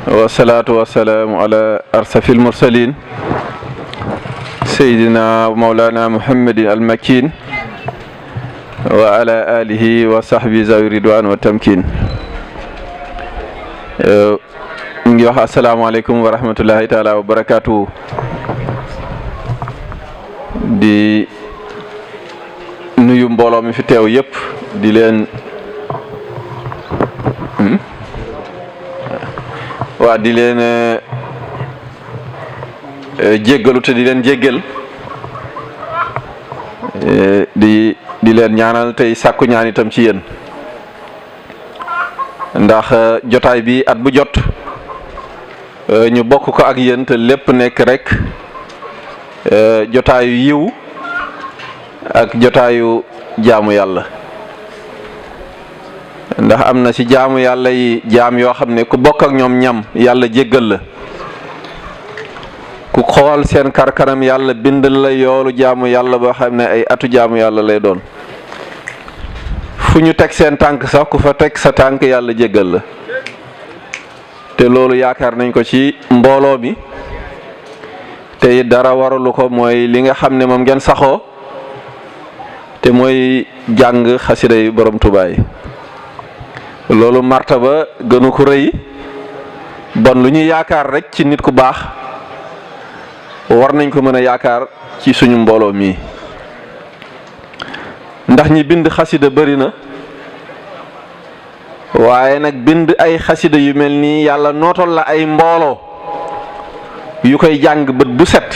wasalaatu wasalaamu ala arsafil mursalin seydina mawlana muhammadin almakin wa ala alihi wa sahbi zawi ridwan wa tamkin. ñu ngi wax asalaamaaleykum wa rahmatullahi taala wa barakaatu. di nuyu mbooloo mi fi teew yëpp di leen di leen jéggalu te di leen jéggal di leen ñaanal tey sàkku ñaan itam ci yéen ndax jotaay bi at bu jot ñu bokk ko ak yéen te lépp nekk rek jotaayu yiw ak jotaayu jaamu yàlla. ndax am na ci jaamu yàlla yi jaam yoo xam ne ku bokk ak ñoom ñam yàlla jéggal la, ku xool seen karkanam yàlla bindal la yoolu jaamu yàlla boo xam ne ay atu jaamu yàlla lay doon. fu ñu teg seen tànk sax ku fa teg sa tànk yàlla jéggal la, te loolu yaakaar nañ ko ci mbooloo mi te dara waralu ko mooy li nga xam ne moom ngeen saxoo te mooy jàng xasida yi borom Tuubaa yi. loolu martaba gënu ko rëy, bon lu ñu yaakaar rek ci nit ku baax war nañ ko mën a yaakaar ci suñu mbooloo mii. ndax ñi bind xasida bari na, waaye nag bind ay xasida yu mel nii yàlla nootal la ay mbooloo yu koy jàng bët bu set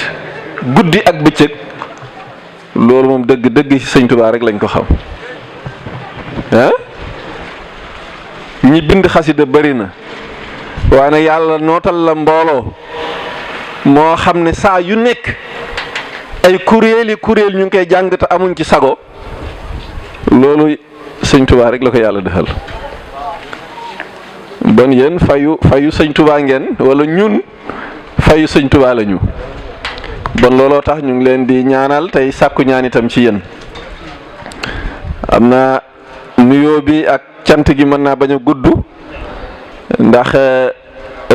guddi ak bëccëg, loolu moom dëgg ci Sëñ Tuubaa rek lañ ko xam. ñi bind xasida bari na, waaye nag yàlla nootal la mbooloo moo xam ne saa yu nekk ay kuréel ñu ngi koy jàng te amuñ ci sago, loolu Sëñ Tuubaa rek la ko yàlla defal. bon yéen fayu Sëñ Tuubaa ngeen, wala ñun fayu Sëñ Tuubaa la ñu. bon looloo tax ñu ngi leen di ñaanal tey sàkku ñaan itam ci yéen. am na nuyoo bi ak cant gi mën naa bañ a gudd ndax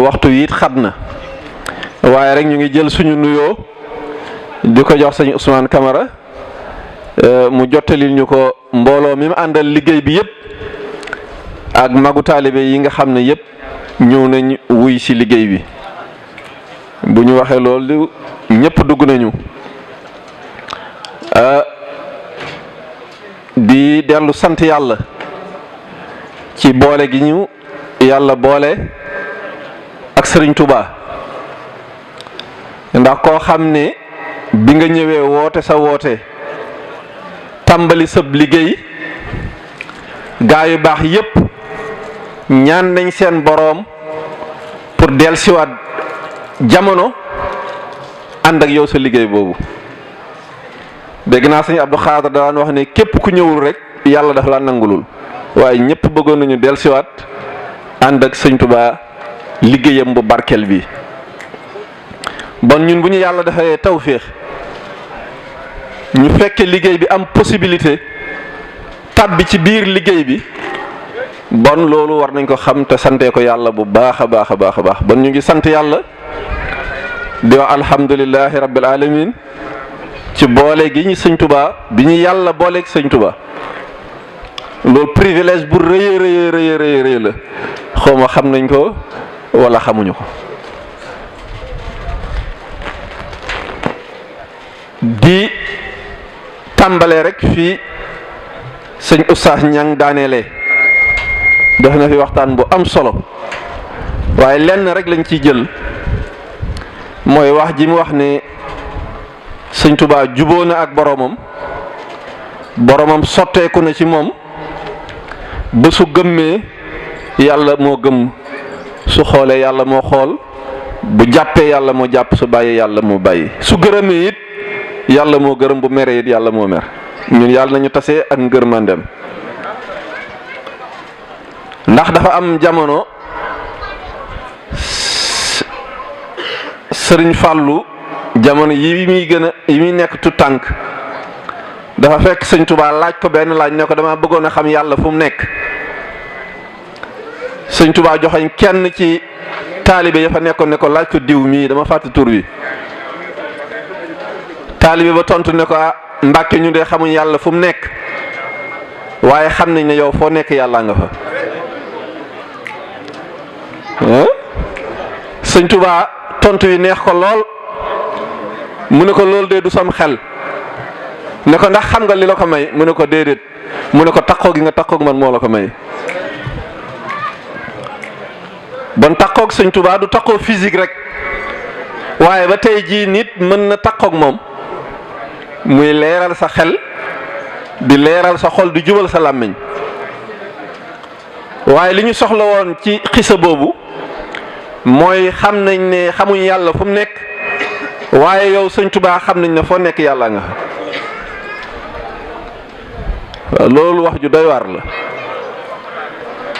waxtu yi it xat na, waaye rek ñu ngi jël suñu nuyoo di ko jox sëñ Ousmane Camara mu jottalil ñu ko mbooloo mi mu àndal liggéey bi yëpp ak magu taalibe yi nga xam ne yëpp ñëw nañ wuy ci liggéey bi. bu ñu waxee loolu ñëpp dugg nañu. di dellu sant yàlla ci boole gi ñu yàlla boole ak Sëriñ Tuubaa, ndax koo xam ne bi nga ñëwee woote sa woote tàmbali sab liggéey, gaa yu baax yépp ñaan nañ seen boroom pour dellusiwaat jamono ànd ak yow sa liggéey boobu. dégg naa sëñ Abdou Khadre daan wax ne képp ku ñëwul rek yàlla dafa la nangulul, waaye ñëpp bëggoon nañu dellusiwaat ànd ak Sëñ Tuubaa liggéeyam bu barkeel bi. bon ñun bu ñu yàlla defee tawféex ñu fekke liggéey bi am possibilité tàbbi ci biir liggéey bi, bon loolu war nañ ko xam te sante ko yàlla bu baax a baax a baax a baax. bon ñu ngi sant yàlla di wax alhamdulillahi rabbil alamin ci boole gi ñu Sëñ Tuubaa bi ñu yàlla booleeg Sëñ Tuubaa. loolu privilège bu rëy la, xawma xam nañ ko wala xamuñu ko. di tàmbalee rek fii sëñ Oustaz Ñang daaneele def na fi waxtaan bu am solo, waaye lenn rek lañ ciy jël, mooy wax ji mu wax ne Sëñ Tuubaa juboo na ak boromam sotteeku na ci moom ba su gëmmee yàlla moo gëmm, su xoolee yàlla moo xool, bu jàppee yàlla moo jàpp, su bàyyee yàlla moo bàyyi, su gërëmee it yàlla moo gërëm, bu meree it yàlla moo mer. ñun yàlla nañu tasee ak ngërmandem. ndax dafa am jamono Sëriñ Fàllu jamono yi muy nekk tu tànk dafa fekk Sëñ Tuubaa laaj ko benn laaj ne ko dama bëggoon a xam yàlla fu mu nekk. Sëñ Tuubaa joxañ kenn ci taalibe ya fa nekkoon ne ko laaj ko diw mii dama fàtte tur wi taalibe ba tontu ne ko Mbàkke ñu de xamuñ yàlla fu mu nekk waaye xam nañ ne yow foo nekk yàlla nga fa. Sëñ Tuubaa tontu yi neex ko lool mu ne ko loolu de du sam xel ne ko ndax xam nga li la ko may mu ne ko déedéet mu ne ko takkoo gi nga takkoog man moo la ko may. bon takkoog Sëñ Tuubaa du takkoo physique rek waaye ba tey jii nit mën na takkoog moom muy leeral sa xel di leeral sa xol di jubal sa làmmiñ waaye li ñu soxla woon ci xisa boobu mooy xam nañ ne xamuñ yàlla fu mu nekk waaye yow Sëñ Tuubaa xam nañ ne foo nekk yàlla nga loolu wax ju doy waar la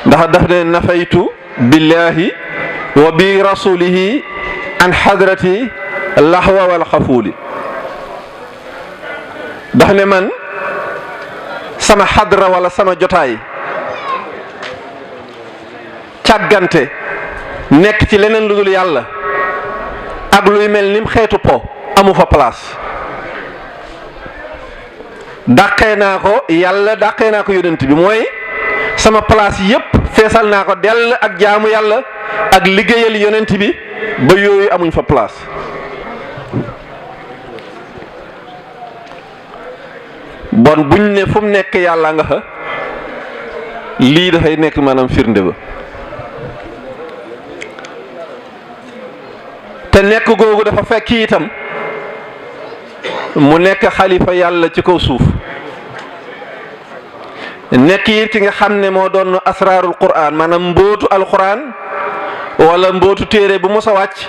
ndax daf ne nafaytu billahi wa bi rasulihi an hadrati lahwa wal xafuuli daf ne man sama xadra wala sama jotaay càggante nekk ci leneen lu dul yàlla ak luy mel nim xeetu po amu fa place dàqee naa ko yàlla dàqee naa ko yonent bi mooy sama place yépp feesal naa ko dell ak jaamu yàlla ak liggéeyal yonent bi ba yooyu amuñ fa place. bon buñ ne fu mu nekk yàlla nga fa lii dafay nekk maanaam firnde ba te nekk googu dafa fekk itam mu nekk xalifa yàlla ci kaw suuf nekk it ki nga xam ne moo doon asraarul quraan maanaam mbootu alquran wala mbootu téere bu mos a wàcc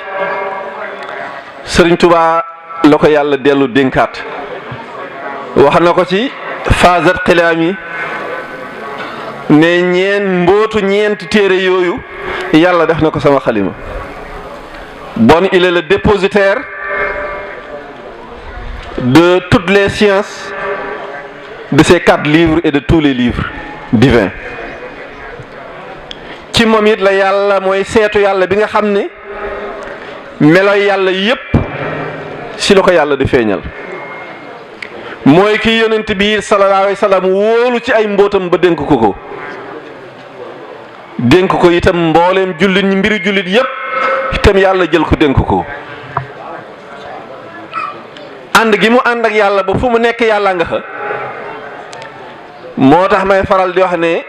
Sëriñ Tuubaa la ko yàlla dellu dénkaat wax na ko ci faazat xilaam yi ne mbootu ñeenti téere yooyu yàlla def na ko sama xalima bon il est le dépositaire de toutes les sciences de ces 4 livres et de tous les livres divins ci moom it la yàlla mooy seetu yàlla bi nga xam ne meloy yàlla yépp si la ko yàlla di feeñal mooy ki yonent bi sallallahu alayhi wa sallam wóolu ci ay mbootam ba dénk ko dénk ko itam mbooleem jullit ñi mbiri jullit yépp itam yàlla jël ko dénk ko ànd gi mu ànd ak yàlla ba fu mu nekk yàlla nga fa moo tax may faral di wax ne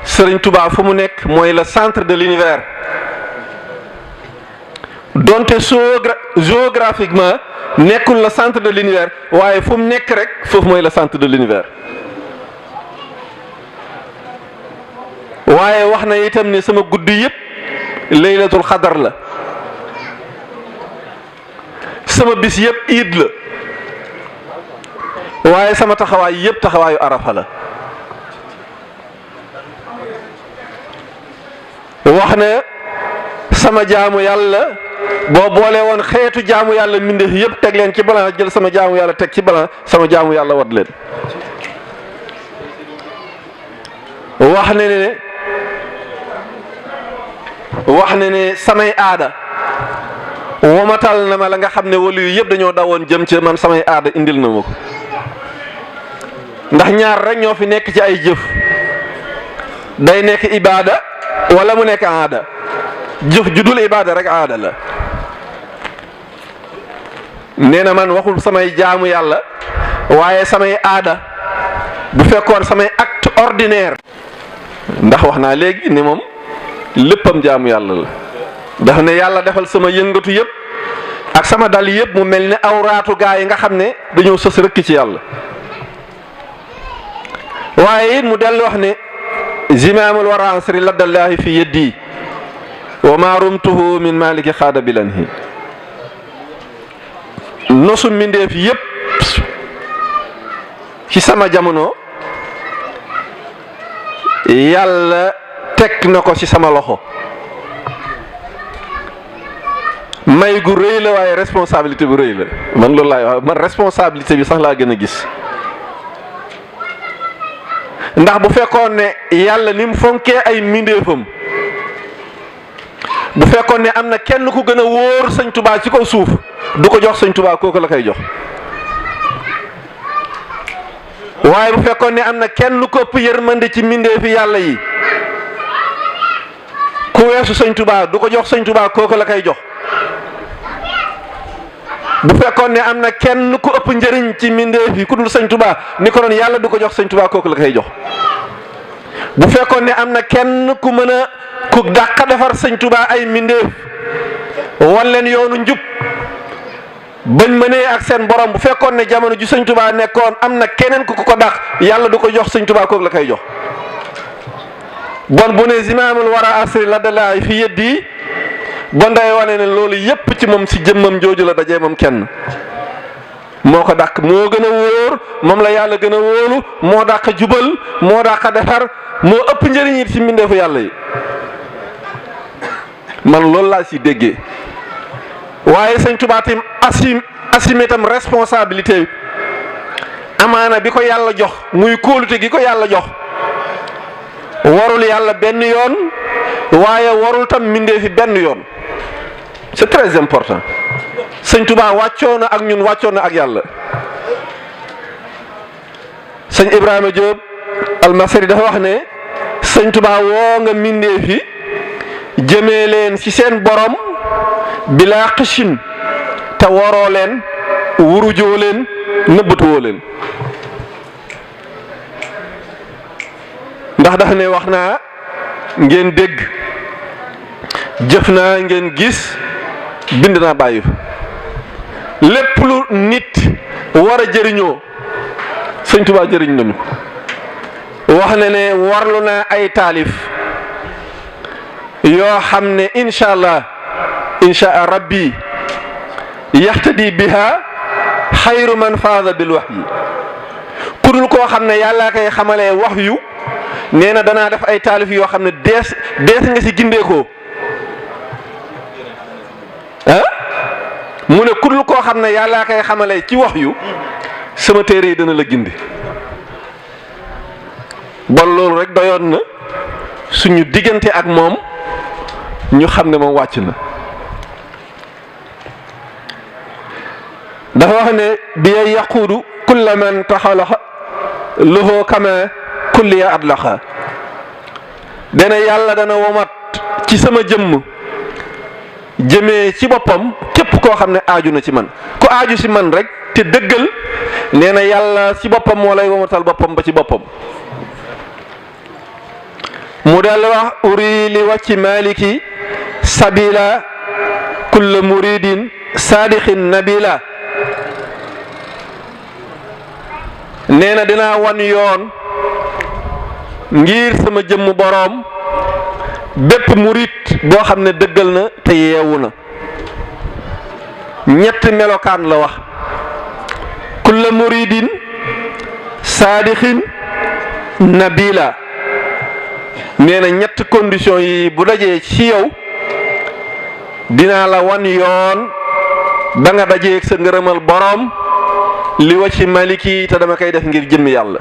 Sëriñ Tuubaa fu mu nekk mooy le centre de l'univers donte géographiquement nekkul le centre de l'univers waaye fu mu nekk rek foofu mooy le centre de l'univers waaye wax na itam ne sama guddi yépp laylatul xadar la sama bis yépp iid la waaye sama taxawaay yépp taxawaayu arafa la wax ne sama jaamu yàlla boo boole woon xeetu jaamu yàlla mbindeef yépp teg leen ci balance jël sama jaamu yàlla teg ci balance sama jaamu yàlla wat leen wax ne samay aada womatal na ma la nga xam ne wali yu yëpp dañoo dawoon jëm ci man samay aada indil na ma ko ndax ñaar rek ñoo fi nekk ci ay jëf day nekk ibaada wala mu nekk aada jëf ju dul ibaada rek aada la nee na man waxul samay jaamu yàlla waaye samay aada bu fekkoon samay acte ordinaire ndax wax naa léegi ni moom léppam jaamu yàlla la dafa ne yàlla defal sama yëngatu yëpp ak sama dal yëpp mu mel ni awraatu gaa yi nga xam ne dañoo sës rëkk ci yàlla waaye it mu dellu wax ne zimaamul wara ansri laddallaahi fi yeddi wa ma rumtuhu min maliki xaada bilanhi nosu mbindeef yëpp ci sama jamono yàlla teg na ko ci sama loxo may gu rëy la waaye responsabilité bu rëy la man loolu laay wax man responsabilité bi sax laa gën a gis ndax bu fekkoon ne yàlla ni mu fonkee ay mbindeefam bu fekkoon ne am na kenn ku gën a wóor sëñ Tuubaa ci kaw suuf du ko jox sëñ Tuubaa kooku la koy jox waaye bu fekkoon ne am na kenn ko ëpp yërmande ci mbindeefi yàlla yi ku weesu sëñ Tuubaa du ko jox sëñ Tuubaa kooku la koy jox bu fekkoon ne am na kenn ku ëpp njëriñ ci mbindeef yi ku dul sëñ Tuubaa ni ko doon yàlla du ko jox sëñ Tuubaa kooku la koy jox bu fekkoon ne am na kenn ku mën a ku dàq defar sëñ Tuubaa ay mbindeef wan leen yoonu njub bañ mënee ak seen borom bu fekkoon ne jamono ju sëñ Tuubaa nekkoon am na keneen ku ko dàq yàlla du ko jox sëñ Tuubaa kooku la koy jox bon bu ne zimaamul wara asri la dalaay fi yeddi bon day wane ne loolu yépp ci moom si jëmmam jooju la dajee moom kenn moo ko dàq moo gën a wóor moom la yàlla gën a wóolu moo dàq jubal moo dàq defar moo ëpp njëriñ it ci mbindeefu yàlla yi man loolu laa si déggee waaye sëñ Tuubaa tam assumé tam responsabilité amaana bi ko yàlla jox muy kóolute gi ko yàlla jox warul yàlla benn yoon waaye warul tam mbindeefi benn yoon c'est très important sëñ Tuubaa wàccoon na ak ñun wàccoon na ak yàlla sëñ Ibrahima Diop almasari dafa wax ne sëñ Tuubaa woo nga mbindeefi jëmee leen ci seen borom bilaa xishin te waroo leen wurujoo leen nëbbatuwoo leen ndax dafa ne wax naa ngeen dégg jëf naa ngeen gis bind naa bàyyi lépp lu nit war a jëriñoo sëñ Tuubaa jëriñ nañu wax na ne warlu naa ay taalif yoo xam ne incha rabbi yaxtadi biha xayru man faada bil wahyi ku dul koo xam ne yàllaa koy xamalee wax yu nee na danaa def ay taalif yoo xam ne dees nga si gindeekoo mu ne ku dul koo xam ne yàllaa koy xamalee ci wax yu sama téere yi dana la gindi bon loolu rek doyoon na suñu diggante ak moom ñu xam ne moom wàcc na dafa wax ne bi yaquudu kulla man taxalaxa lahu kama kulliya adlaxa dana yàlla dana womat ci sama jëmm jëmee ci boppam képp koo xam ne aaju na ci man ku aaju ci man rek te dëggal nee na yàlla ci boppam moo lay womatal boppam ba ci boppam mu dal wax uri li wàcci maliki sabila kulla muridin saadixin nabila nee na dinaa wan yoon ngir sama jëmm boroom bépp murit boo xam ne dëggal na te yeewu na ñetti melokaan la wax kulla muridin saadixin nabila nee na ñetti condition yi bu dajee ci yow dinaa la wan yoon ba nga dajeeg sa ngërëmal boroom li wa ci maliki te dama koy def ngir jëmmi yàlla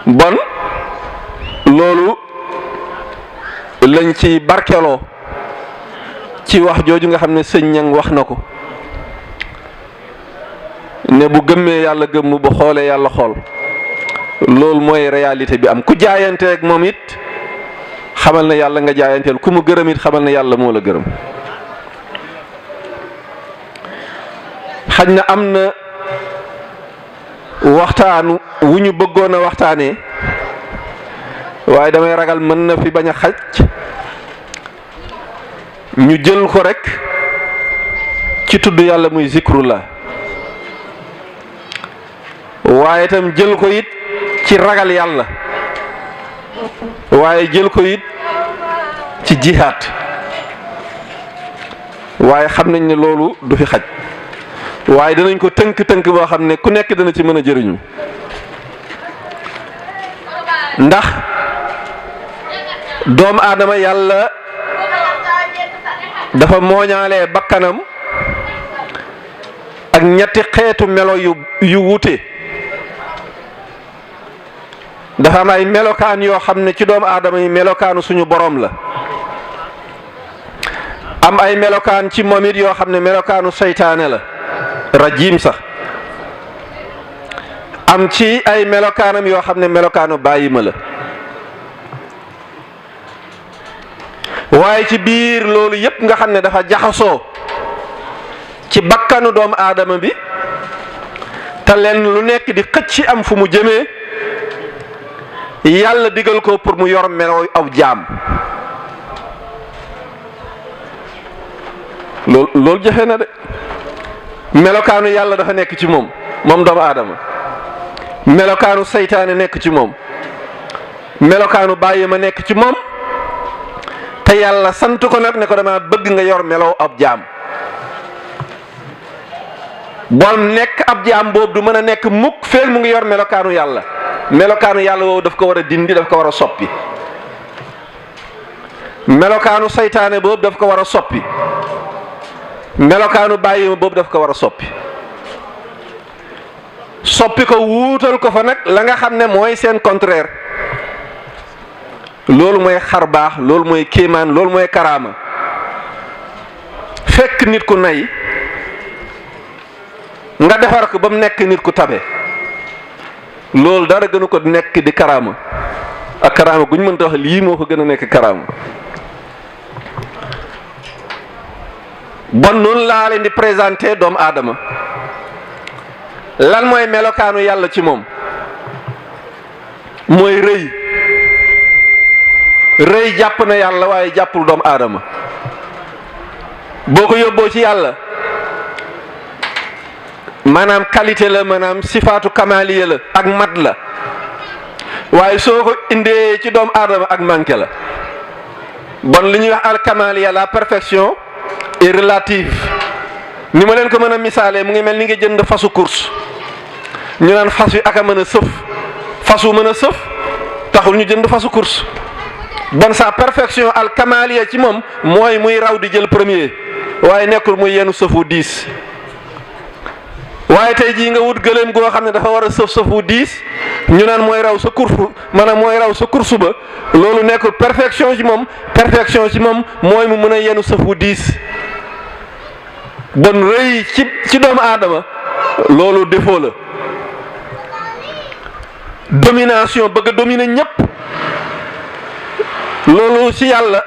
bon loolu lañ ci barkeloo ci wax jooju nga xam ne sëñ ñang wax na ko ne bu gëmmee yàlla gëmm bu xoolee yàlla xool loolu mooy réalité bi am ku jaayanteeg moom it xamal na yàlla nga jaayanteel ku mu gërëm it xamal na yàlla moo la gërëm xaj na am na waxtaanu wu ñu bëggoon a waxtaanee waaye damay ragal mën na fi bañ a xaj ñu jël ko rek ci tudd yàlla muy zikrullah waaye itam jël ko it ci ragal yàlla waaye jël ko it ci jihaat waaye xam nañ ne loolu du fi xaj waaye danañ ko tënk boo xam ne ku nekk dana ci mën a jëriñu ndax doomu aadama yàlla dafa mooñaalee bakkanam ak ñetti xeetu melo yu wute dafa am ay melokaan yoo xam ne ci doomu aadama yi melokaanu suñu borom la am ay melokaan ci moom it yoo xam ne melokaanu seytaane la rajim sax am ci ay melokaanam yoo xam ne melokaanu bàyyima la waaye ci biir loolu yépp nga xam ne dafa jaxasoo ci bakkanu doomu aadama bi te leen lu nekk di xëcc am fu mu jëmee yàlla digal ko pour mu yor melooy aw jaam loolu jafe na de melokaanu yàlla dafa nekk ci moom doomu aadama melokaanu seytaane nekk ci moom melokaanu bàyyi ma nekk ci moom te yàlla sant ko nag ne ko dama bëgg nga yor meloo ab jaam boom nekk ab jaam boobu du mën a nekk mukk feeg mu ngi yor melokaanu yàlla woowu daf ko war a dindi daf ko war a soppi melokaanu seytaane boobu daf ko war a soppi melokaanu bàyyi ma boobu daf ko war a soppi ko wuutal ko fa nag la nga xam ne mooy seen contraire loolu mooy xar baax loolu mooy kéemaan loolu mooy karaama fekk nit ku nay nga defar ko ba mu nekk nit ku tabe loolu dara gënu ko nekk di karaama ak karaama gu ñu mënta wax lii moo ko gën a nekk karaama bon noonu laa leen di présenter doomu aadama lan mooy melokaanu yàlla ci moom mooy rëy jàpp na yàlla waaye jàppul doomu aadama boo ko yóbboo ci yàlla maanaam qualité la maanaam sifaatu kamaliya la ak mat la waaye soo ko indee ci doomu aadama ak manqué la bon li ñuy wax al kamaliya la perfection est relative ni ma leen ko mën a misaalee mu ngi mel ni nga jënd fasu course ñu naan fas wi ak a mën a sëf fas wu mën a sëf taxul ñu jënd fasu course bon sa perfection al kamaliya ci moom mooy muy raw di jël premier waaye nekkul muy yenu sëfu 10 waaye tey jii nga wut gëléem goo xam ne dafa war a sëfu 10 ñu naan mooy raw sa course maanaam mooy raw sa course ba loolu nekkul perfection ci moom mooy mu mën a yenu sëfu 10 bon rëy ci doomu aadama loolu défaut la domination bëgg a dominer ñépp loolu ci yàlla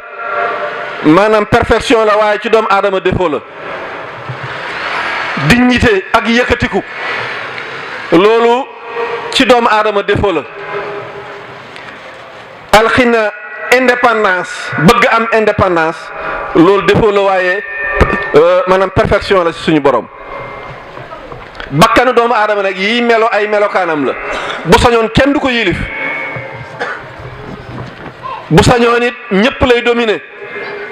maanaam perfection la waaye ci doomu aadama défaut la dignité ak yëkkatiku loolu ci doomu aadama défaut la alxina indépendance bëgg am indépendance loolu défaut la waaye maanaam perfection la ci suñu borom bakkanu doomu aadama nag yi melo ay melokaanam la bu sañoon kenn du ko yilif bu sañoon it ñépp lay dominer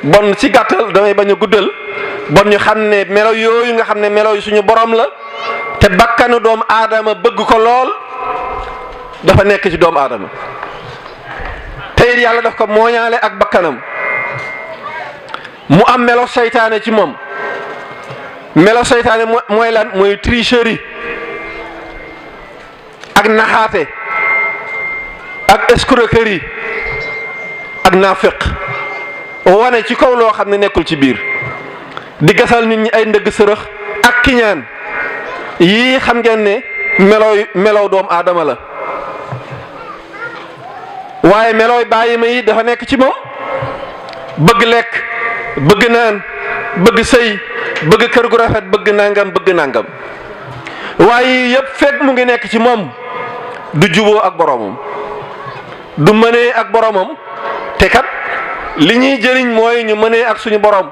bon ci gàttal damay bañ a guddal bon ñu xam ne melo yooyu nga xam ne melo yu suñu borom la te bakkanu doomu aadama bëgg ko lool dafa nekk ci doomu aadama te it yàlla daf ko mooñaale ak bakkanam mu am melo seytaane ci moom melo seytaane mooy lan mooy tricherie ak naxaate ak escroquerie ak naafeq wane ci kaw loo xam ne nekkul ci biir di gasal nit ñi ay ndëgg sërëx ak kiñaan yii xam ngeen ne melooy doomu aadama la waaye melooy bàyyi ma yi dafa nekk ci moom bëgg lekk bëgg naan bëgg sëy bëgg kër gu rafet bëgg nangam waaye yëpp fekk mu ngi nekk ci moom du juboo ak boromam du mënee ak boromam te kat li ñuy jëriñ mooy ñu mënee ak suñu borom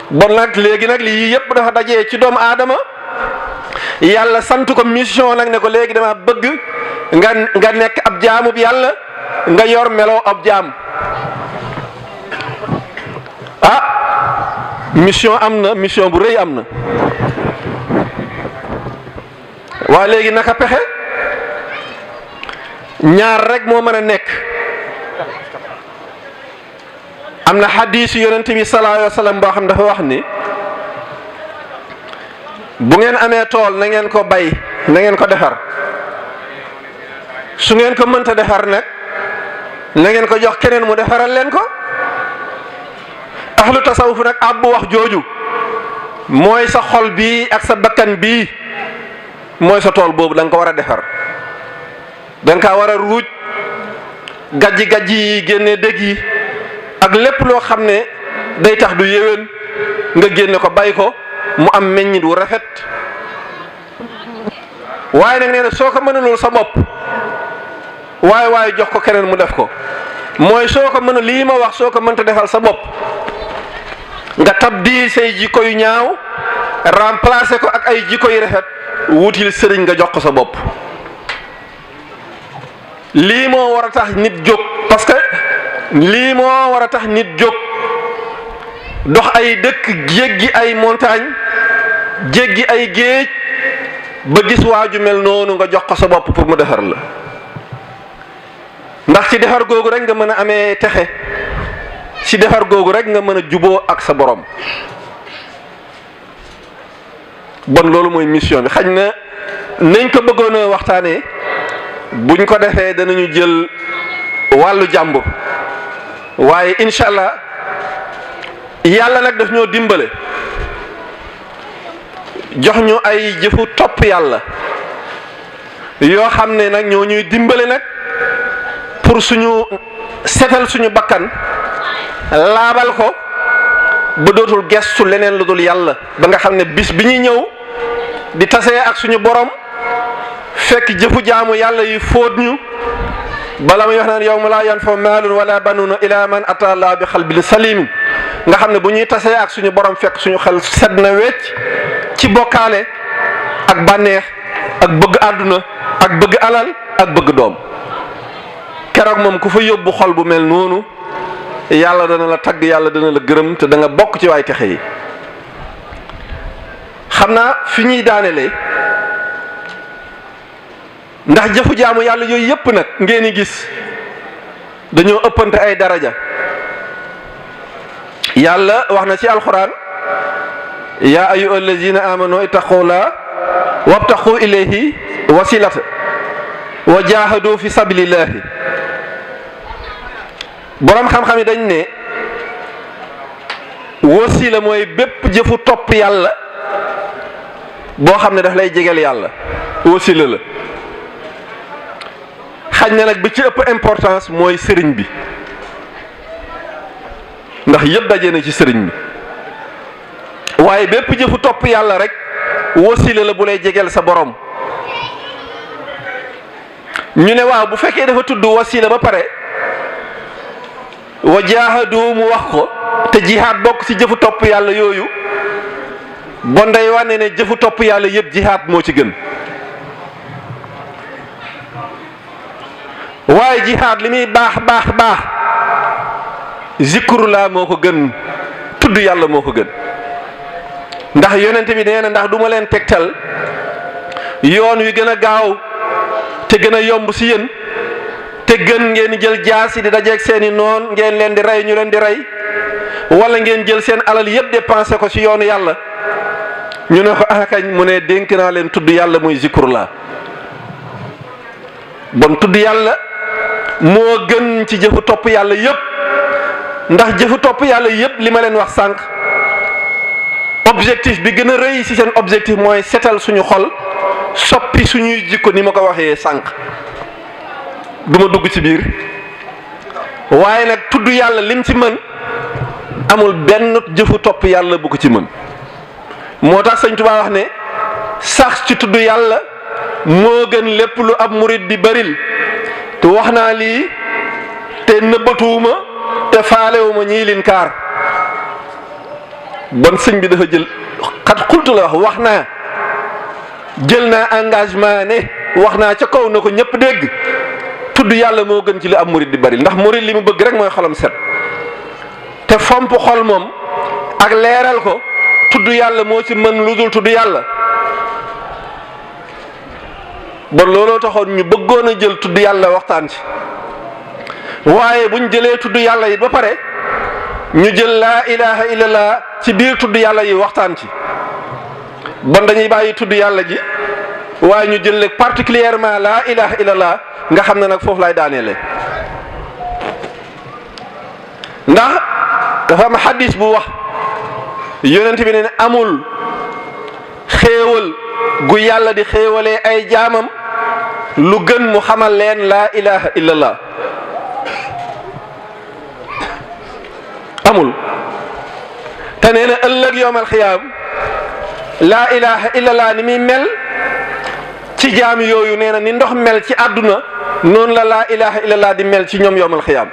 bon nag léegi nag lii yëpp dafa dajee ci doomu aadama yàlla sant ko mission nag ne ko léegi dama bëgg nga nekk ab jaamu bi yàlla nga yor meloo ab jaam mission am na mission bu rëy am na waa léegi naka pexe ñaar rek moo mën a nekk am na xadiis yonent bi sallallahu alayhi wa sallam boo xam dafa wax ni bu ngeen amee tool na ngeen ko bay na ngeen ko defar su ngeen ko mënta defar nag na ngeen ko jox keneen mu defaral leen ko. ahlu tasawuf nag ab wax jooju mooy sa xol bii ak sa bakkan bii mooy sa tool boobu da nga ko war a defar da nga kaa war a ruuj gajji yi génne dëgg yi ak lépp loo xam ne day tax du yéwén nga génne ko bay ko mu am meññit wu rafet. waaye nag nee na soo ko mënulul sa bopp waaye jox ko keneen mu def ko mooy soo ko mënul lii ma wax soo ko mënta defal sa bopp nga tabdi say jikko yu ñaaw remplacer ko ak ay jikko yu rafet wutil sëriñ nga jox ko sa bopp. lii moo war a tax nit jóg parce que lii moo war a tax nit jóg dox ay dëkk jéggi ay montagne jéggi ay géej ba gis waaju mel noonu nga jox ko sa bopp pour mu defar la ndax ci defar googu rek nga mën a amee texe ci defar googu rek nga mën a juboo ak sa borom. bon loolu mooy mission bi xañ na nañ ko bëggoon a waxtaanee buñ ko defee danañu jël wàllu jàmbur waaye incha allah yàlla nag daf ñoo dimbale jox ñu ay jëfu topp yàlla yoo xam ne nag ñoo ñuy dimbale nag pour suñu setal suñu bakkan laabal ko ba dootul gestu leneen lu dul yàlla ba nga xam ne bis bi ñuy ñëw di tasee ak suñu borom fekk jëfu jaamu yàlla yi fóot ñu bala muy wax naan yawma laa yanfa'u maalun wala banuuna ila man ataa Allaha bi qalbin saliim nga xam ne bu ñuy tasee ak suñu borom fekk suñu xel sedd na wecc ci bokkaale ak bànneex ak bëgg àdduna ak bëgg alal ak bëgg doom. keroog moom ku fa yóbbu xol bu mel noonu yàlla dana la tagg yàlla dana la gërëm te da nga bokk ci waay texe yi. xam naa fi ñuy daanelee ndax jëfu jaamu yàlla yooyu yépp nag ngeen di gis dañoo ëppante ay daraja. yàlla wax na ci alxuraan yaa ayyuha allazina amanu ittaqullaha wabtaqu ilayhi wasilata wa jahadu fi sabilillahi. boroom xam-xam yi dañ ne wasila mooy bépp jëfu topp yàlla boo xam ne daf lay jegeel yàlla wasila la. xañ na nag bi ci ëpp importance mooy sëriñ bi ndax yëpp daje na ci sëriñ bi waaye bépp jëfu topp yàlla rek wasila la bu lay jegeel sa borom. ñu ne waaw bu fekkee dafa tudd wasila ba pare wa jaahadu mu wax ko te jihaad bokk ci jëfu topp yàlla yooyu bon day wane ne jëfu topp yàlla yëpp jihaad moo ci gën. waaye jihaad li muy baax zikrullah moo ko gën tudd yàlla moo ko gën ndax yonent bi nee na ndax du ma leen tegtal yoon wi gën a gaaw te gën a yomb ci yéen te gën ngeen jël jaasi di dajeeg seeni noon ngeen leen di rey ñu leen di rey wala ngeen jël seen alal yépp dépensé ko ci yoonu yàlla. ñu ne ko akañ mu ne dénk naa leen tudd yàlla muy zikrullah. bon tudd yàlla moo gën ci jëfu topp yàlla yépp ndax jëfu topp yàlla yépp li ma leen wax sànq objectif bi gën a rëy ci seen objectif mooy setal suñu xol soppi suñuy jikko ni ma ko waxee sànq duma dugg ci biir waaye nag tudd yàlla lim ci mën amul benn jëfu topp yàlla bu ko ci mën. moo tax Sëñ Tuubaa wax ne sax ci tudd yàlla moo gën lépp lu ab murit di baril te wax naa lii te nëbbatuwuma te faalewuma ñii lin kaar. bon sëñ bi dafa jël xat xultu la wax naa jël naa engagement ne wax naa ca kaw na ko ñëpp dégg tudd yàlla moo gën ci li ab murit di baril ndax murit li mu bëgg rek mooy xolam set te fomp xol moom ak leeral ko tudd yàlla moo ci mën lu dul tudd yàlla. bon looloo taxoon ñu bëggoon a jël tudd yàlla waxtaan ci waaye buñ jëlee tudd yàlla yi ba pare ñu jël laa ilaha illallah ci biir tudd yàlla yi waxtaan ci. bon dañuy bàyyi tudd yàlla ji waaye ñu jël leen particulièrement laa ilaha illallah nga xam ne nag foofu laay daaneele ndax dafa am xadis bu wax yonent bi ne amul xéewal gu yàlla di xéewalee ay jaamam lu gën mu xamal leen laa ilaha illallah amul te nee na ëllëg yowmal xiyaam laa ilaha illallah ni muy mel ci jaam yooyu nee na ni ndox mel ci àdduna noonu la laa ilaha illallah di mel ci ñoom yowmal xiyaam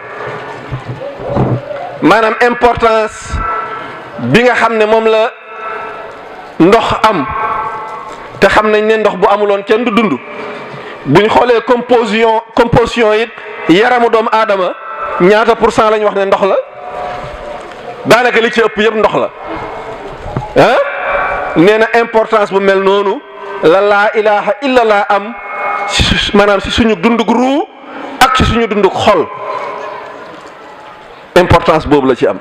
maanaam importance bi nga xam ne moom la ndox am te xam nañ ne ndox bu amuloon kenn du dund buñ xoolee composition it yaramu doomu aadama ñaata % lañ wax ne ndox la daanaka li ci ëpp yëpp ndox la ah nee na importance bu mel noonu la laa ilaha illallah am maanaam si suñu dundug ruu ak si suñu dundug xol importance boobu la ci am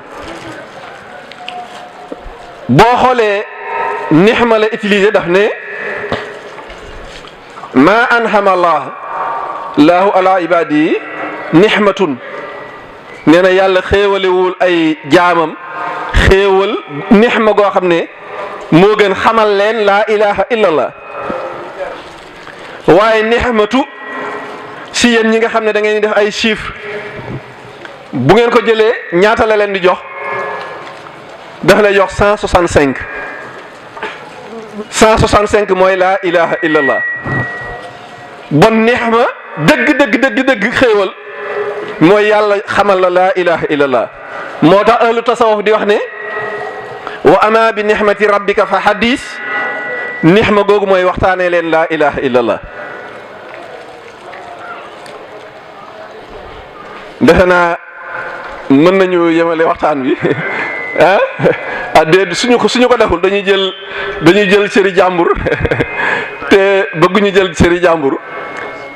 boo xoolee nixma la utiliser daf ne ma anhama allah laahu ala ibadi nixmatun nee na yàlla xéewalewul ay jaamam xéewal nixma goo xam ne moo gën xamal leen laa ilaha illallah waaye nixmatu si yéen ñi nga xam ne da ngeen di def ay chiffres bu ngeen ko jëlee ñaata la leen di jox daf lay jox 165 165 mooy laa ilaha illallah bon nixma dëgg xéewal mooy yàlla xamal la laa ilaha illallah moo tax ahlu tasawuf di wax ne wa ama bi nixmati rabbika fa hadis nixma googu mooy waxtaanee leen laa ilaha illallah defe naa mën nañu yemale waxtaan wi ah déet suñu ko deful dañuy jël cëri jàmbur te bëgguñu jël cëri jàmbur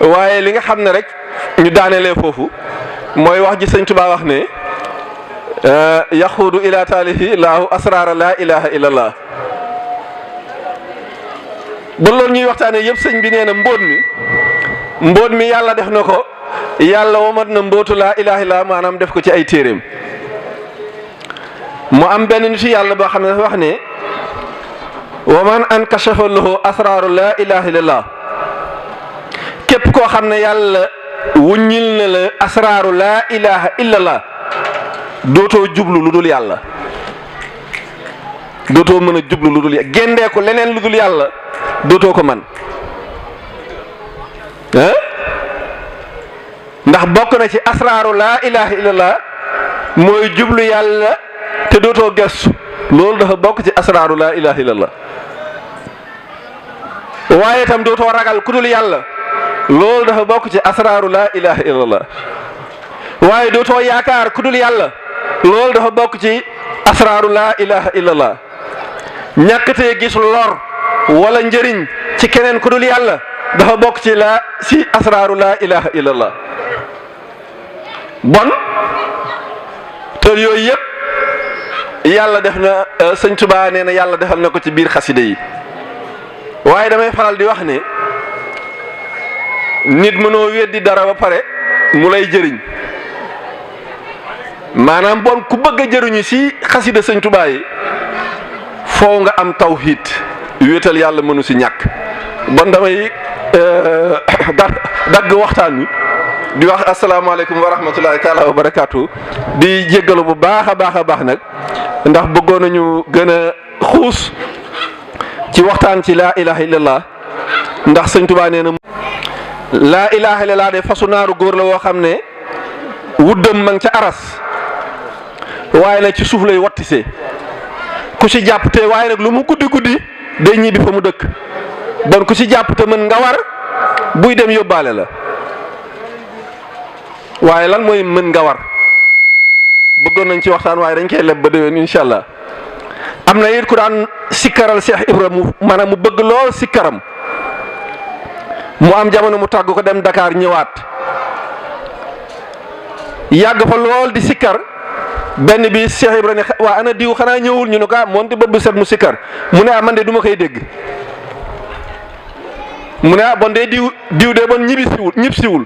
waaye li nga xam ne rek ñu daanelee foofu mooy wax ji sëñ Tuubaa wax ne yaxuudu ila taalihi laahu asraara laa ilaha illallah ba loolu ñuy waxtaanee yëpp sëñ bi nee na mbóot mi yàlla def na ko yàlla womat na mbóotu laa ilaha illallah maanaam def ko ci ay téeréem mu am benn nitu yàlla boo xam ne dafa wax ne wa man ankashafa lahu asraaru laa ilaha illallah képp koo xam ne yàlla wuññil na la asraaru laa ilaha illallah dootoo jublu lu dul yàlla dootoo mën a jublu lu dul yàlla géndeeku leneen lu dul yàlla dootoo ko man ndax bokk na ci asraaru laa ilaha illallah mooy jublu yàlla te dootoo gestu loolu dafa bokk ci asraaru laa ilaha illallah waaye itam dootoo ragal ku dul yàlla loolu dafa bokk ci asraaru laa ilaha illallah waaye dootoo yaakaar ku dul yàlla loolu dafa bokk ci asraaru laa ilaha illallah ñàkkatee gis lor wala njëriñ ci keneen ku dul yàlla dafa bokk ci asraaru laa ilaha illallah bon te yooyu yëpp yàlla def na sëñ Tuubaa nee na yàlla defal na ko ci biir xaside yi waaye damay faral di wax ne nit mënoo weddi dara ba pare mu lay jëriñ maanaam bon ku bëgg a jëriñu si xasida sëñ Tuubaa yi foo nga am tawhid wéetal yàlla mënu si ñàkk bon damay dagg waxtaan wi di wax asalaamaaleykum wa rahmatullahi taala wa barakaatu di jéggalu bu baax a baax nag ndax bëggoon nañu gën a xuus ci waxtaan ci laa ilaha illallah ndax sëñ Tuubaa nee na laa ilaha illallah de fasu naaru góor la woo xam ne wuddam ma ngi ca aras waaye nag ci suuf lay wattisee ku ci jàpp te waaye nag lu mu guddi day ñibbi fa mu dëkk bon ku ci jàpp te mën nga war buy dem yóbbaale la waaye lan mooy mën nga war bëggoon nañ ci waxtaan waaye dañ koy leb ba déwén incha allah am na it ku daan sikkaral Cheikh Ibrahima maanaam mu bëgg lool sikkaram mu am jamono mu tàgg ko dem Dakar ñëwaat yàgg fa lool di sikkar benn bi Cheikh Ibrahima ne waa ana diw xanaa ñëwul ñu ne ko moonte bët bu set mu sikkar mu ne man de du ma koy dégg mu ne bon de diw de bon ñibbisiwul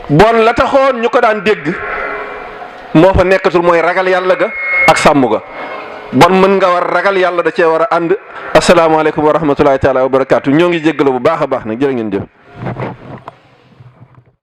bon la taxoon ñu ko daan dégg moo fa nekkatul mooy ragal yàlla ga ak sàmm ga bon mën nga war ragal yàlla da cee war a ànd asalaamaaleykum wa rahmatulahi taala wa barakaatu ñoo ngi jéggalu bu baax a baax nag jërë ngeen jëf